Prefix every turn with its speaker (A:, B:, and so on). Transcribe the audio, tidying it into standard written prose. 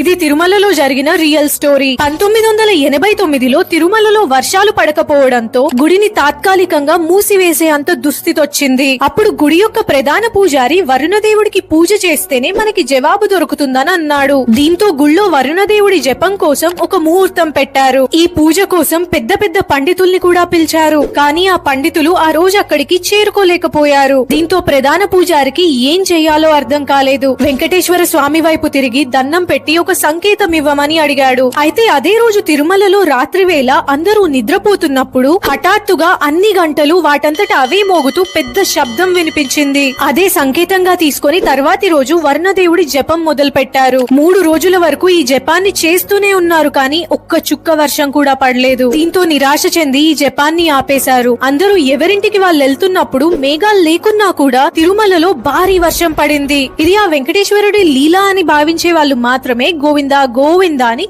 A: ఇది తిరుమలలో జరిగిన రియల్ స్టోరీ. 1989లో తిరుమలలో వర్షాలు పడకపోవడంతో గుడిని తాత్కాలికంగా మూసివేసే అంత దుస్థితొచ్చింది. అప్పుడు గుడి యొక్క ప్రధాన పూజారి వరుణదేవుడికి పూజ చేస్తేనే మనకి జవాబు దొరుకుతుందని అన్నాడు. దీంతో గుళ్ళో వరుణదేవుడి జపం కోసం ఒక ముహూర్తం పెట్టారు. ఈ పూజ కోసం పెద్ద పెద్ద పండితుల్ని కూడా పిలిచారు. కానీ ఆ పండితులు ఆ రోజు అక్కడికి చేరుకోలేకపోయారు. దీంతో ప్రధాన పూజారికి ఏం చెయ్యాలో అర్థం కాలేదు. వెంకటేశ్వర స్వామి వైపు తిరిగి దండం పెట్టి ఒక సంకేతం ఇవ్వమని అడిగాడు. అయితే అదే రోజు తిరుమలలో రాత్రివేళ అందరూ నిద్రపోతున్నప్పుడు హఠాత్తుగా అన్ని గంటలు వాటంతట అవే మోగుతూ పెద్ద శబ్దం వినిపించింది. అదే సంకేతంగా తీసుకుని తర్వాతి రోజు వరుణదేవుడి జపం మొదలు పెట్టారు. 3 రోజుల వరకు ఈ జపాన్ని చేస్తూనే ఉన్నారు. కానీ ఒక్క చుక్క వర్షం కూడా పడలేదు. దీంతో నిరాశ చెంది ఈ జపాన్ని ఆపేశారు. అందరూ ఎవరింటికి వాళ్ళు వెళ్తున్నప్పుడు మేఘాలు లేకున్నా కూడా తిరుమలలో భారీ వర్షం పడింది. ఇది ఆ వెంకటేశ్వరుడి లీలా అని భావించే వాళ్ళు మాత్రమే గోవిందా గోవిందా అని